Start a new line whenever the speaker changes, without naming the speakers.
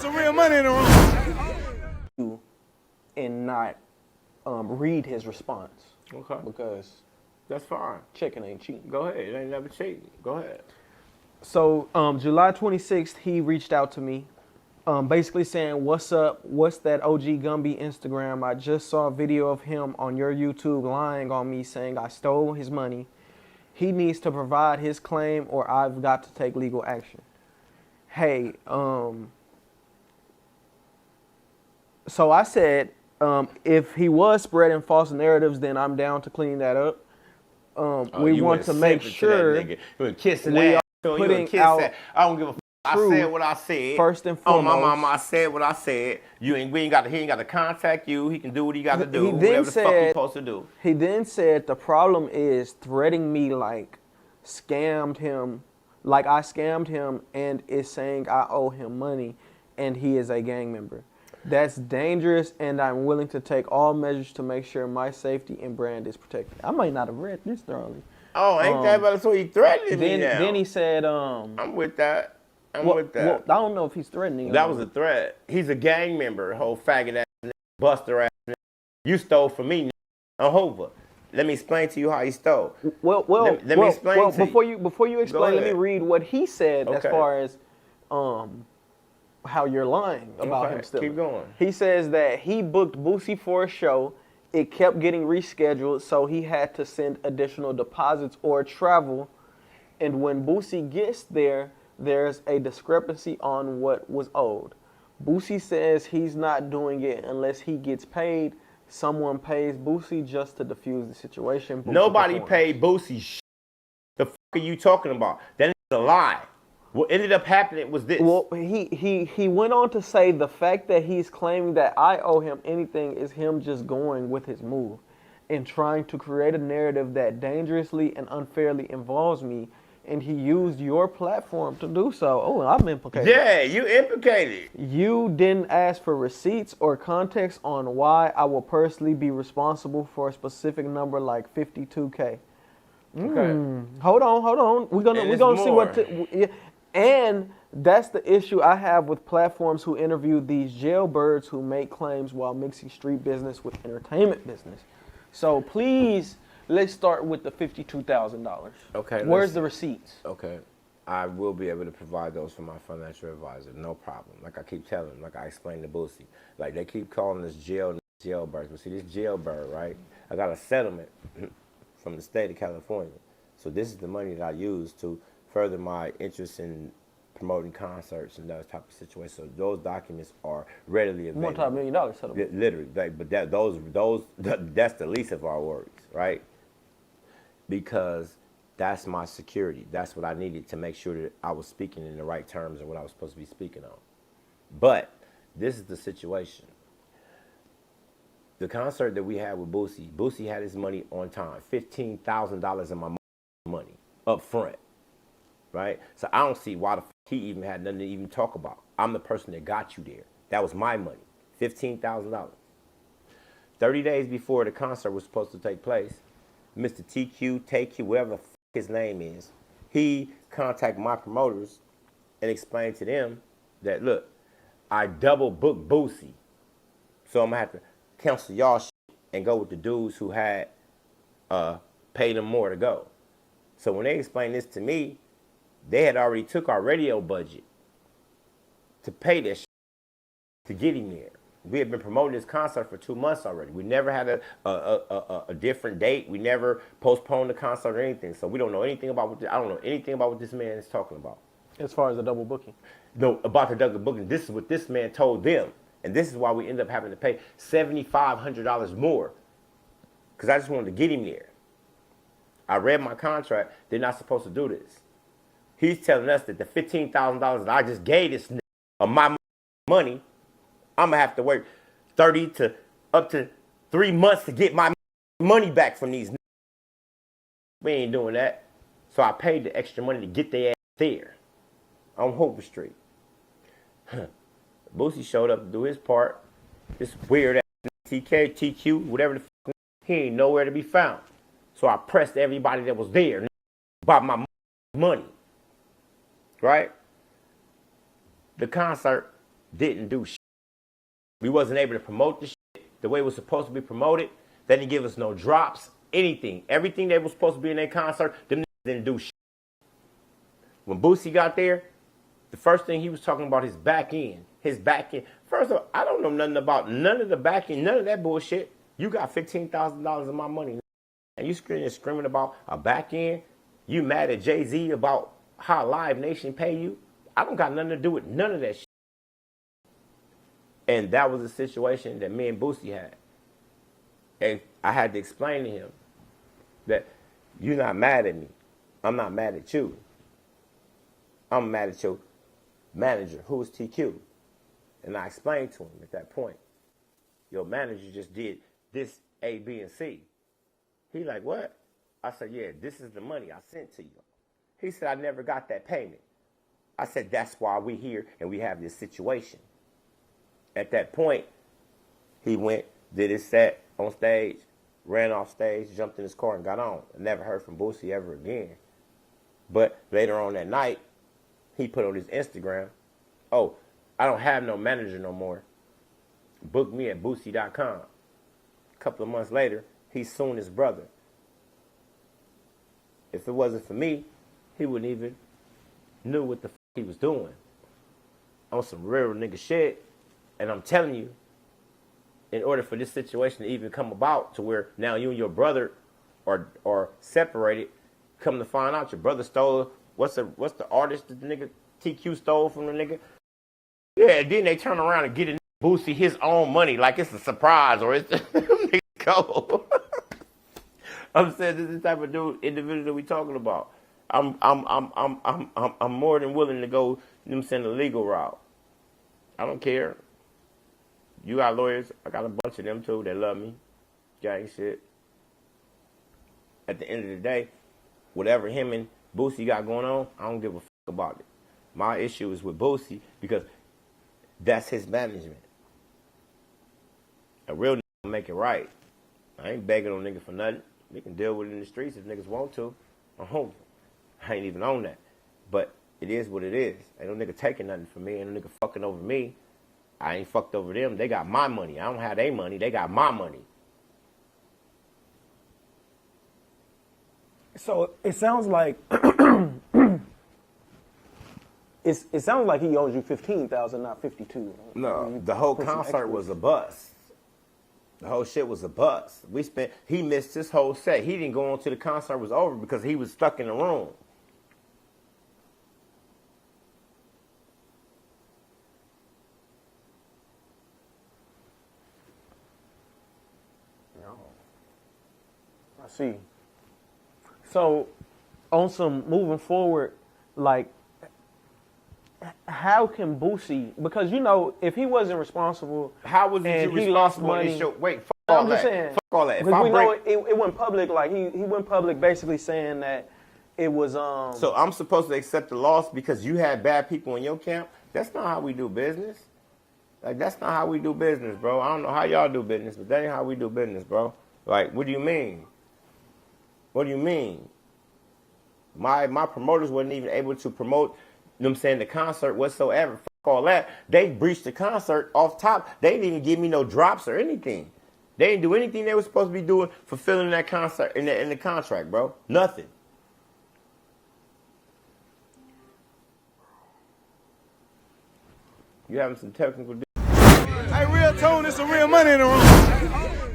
There's some real money in the room.
And not read his response.
Okay.
Because
that's fine.
Chicken ain't cheating.
Go ahead. It ain't never cheating. Go ahead.
So July 26th, he reached out to me, basically saying, "What's up? What's that OG Gumby Instagram? I just saw a video of him on your YouTube lying on me, saying I stole his money. He needs to provide his claim, or I've got to take legal action." Hey, so I said, if he was spreading false narratives, then I'm down to clean that up. We want to make sure
you were kissing
we
that.
are putting out.
I don't give a. I said what I said.
First and foremost.
Oh, my mama, I said what I said. He ain't got to contact you. He can do what he got to do.
He then
whatever the
said,
fuck he's supposed to do.
He then said the problem is threatening me like scammed him, like I scammed him, and is saying I owe him money, and he is a gang member. That's dangerous, and I'm willing to take all measures to make sure my safety and brand is protected. I might not have read this thoroughly.
Oh, ain't that about so he threatened me now?
Then he said,
I'm with that. I'm with that.
Well, I don't know if he's threatening.
That was a threat. He's a gang member, whole faggot ass nigga, buster ass nigga. You stole from me, on Hova. Let me explain to you how he stole.
Well, let me explain to you. Before you explain, let me read what he said as far as how you're lying about him still.
Keep going.
He says that he booked Boosie for a show. It kept getting rescheduled, so he had to send additional deposits or travel. And when Boosie gets there, there's a discrepancy on what was owed. Boosie says he's not doing it unless he gets paid. Someone pays Boosie just to defuse the situation. Boosie
Nobody paid Boosie. The fuck are you talking about? That is a lie. What ended up happening was this.
Well, he went on to say the fact that he's claiming that I owe him anything is him just going with his move and trying to create a narrative that dangerously and unfairly involves me. And he used your platform to do so. Oh, I'm implicated.
Yeah, you implicated.
You didn't ask for receipts or context on why I will personally be responsible for a specific number like 52K.
Okay.
Hold on. We're gonna see what. And that's the issue I have with platforms who interview these jailbirds who make claims while mixing street business with entertainment business. So please. Let's start with the $52,000.
Okay.
Where's the receipts?
Okay. I will be able to provide those for my financial advisor. No problem. Like I keep telling them, like I explained to Boosie. Like they keep calling this jailbirds. But see, this jailbird, right? I got a settlement from the state of California. So this is the money that I use to further my interest in promoting concerts and those type of situations. So those documents are readily available.
Multi-million-dollar settlement.
Literally. But that's the least of our worries, right? Because that's my security. That's what I needed to make sure that I was speaking in the right terms and what I was supposed to be speaking on. But this is the situation. The concert that we had with Boosie had his money on time, $15,000 of my money up front, right? So I don't see why the fuck he even had nothing to even talk about. I'm the person that got you there. That was my money, $15,000. 30 days before the concert was supposed to take place, Mr. TQ, TQ, whatever the fuck his name is, he contacted my promoters and explained to them that, look, I double booked Boosie, so I'm going to have to cancel y'all shit and go with the dudes who had paid them more to go. So when they explained this to me, they had already took our radio budget to pay this shit to get him there. We had been promoting this concert for 2 months already. We never had a different date. We never postponed the concert or anything. So we don't know anything about I don't know anything about what this man is talking about.
As far as the double booking?
No, about the double booking. This is what this man told them. And this is why we end up having to pay $7,500 more. Because I just wanted to get him there. I read my contract. They're not supposed to do this. He's telling us that the $15,000 that I just gave this nigga of my money, I'm going to have to wait 30 to up to 3 months to get my money back from these niggas. We ain't doing that. So I paid the extra money to get their ass there on Hoover Street. Boosie showed up to do his part. This weird ass TK, TQ, whatever the fuck, he ain't nowhere to be found. So I pressed everybody that was there about my money. Right? The concert didn't do shit. We wasn't able to promote the shit the way it was supposed to be promoted. They didn't give us no drops, anything. Everything that was supposed to be in their concert, them didn't do shit. When Boosie got there, the first thing he was talking about his back end. His back end. First of all, I don't know nothing about none of the back end, none of that bullshit. You got $15,000 of my money, and you screaming about a back end. You mad at Jay-Z about how Live Nation pay you? I don't got nothing to do with none of that shit. And that was a situation that me and Boosie had. And I had to explain to him that you're not mad at me. I'm not mad at you. I'm mad at your manager, who is TQ. And I explained to him at that point, your manager just did this A, B, and C. He like, what? I said, yeah, this is the money I sent to you. He said, I never got that payment. I said, that's why we here and we have this situation. At that point, he went, did his set on stage, ran off stage, jumped in his car and got on. I never heard from Boosie ever again. But later on that night, he put on his Instagram, oh, I don't have no manager no more. Book me at Boosie.com. A couple of months later, he sued his brother. If it wasn't for me, he wouldn't even knew what the fuck he was doing. On some real nigga shit. And I'm telling you, in order for this situation to even come about to where now you and your brother are separated, come to find out your brother stole, what's the artist that the nigga TQ stole from the nigga? Yeah, then they turn around and get a Boosie his own money like it's a surprise or it's nigga go. I'm saying this is the type of individual that we talking about. I'm more than willing to go, you know what I'm saying, the legal route. I don't care. You got lawyers. I got a bunch of them too that love me. Gang shit. At the end of the day, whatever him and Boosie got going on, I don't give a fuck about it. My issue is with Boosie because that's his management. A real nigga make it right. I ain't begging on nigga for nothing. We can deal with it in the streets if niggas want to. I ain't even on that. But it is what it is. Ain't no nigga taking nothing from me. Ain't no nigga fucking over me. I ain't fucked over them. They got my money. I don't have their money. They got my money.
So it sounds like it sounds like he owes you 15,000, not 52.
No, the whole concert was a bust. The whole shit was a bust. He missed his whole set. He didn't go on till the concert was over because he was stuck in the room.
I see. So, on some moving forward, like, how can Boosie? Because you know, if he wasn't responsible,
how was he responsible?
Money,
wait, fuck all
I'm
that.
just saying,
fuck all that. If
we know it went public. Like he went public, basically saying that it was.
So I'm supposed to accept the loss because you had bad people in your camp? That's not how we do business. Like that's not how we do business, bro. I don't know how y'all do business, but that ain't how we do business, bro. Like, what do you mean? What do you mean? My promoters wasn't even able to promote, you know what I'm saying, the concert whatsoever. Fuck all that. They breached the concert off top. They didn't even give me no drops or anything. They didn't do anything they were supposed to be doing fulfilling that concert in the contract, bro. Nothing. You having some technical.
Hey, real tone, there's some real money in the room.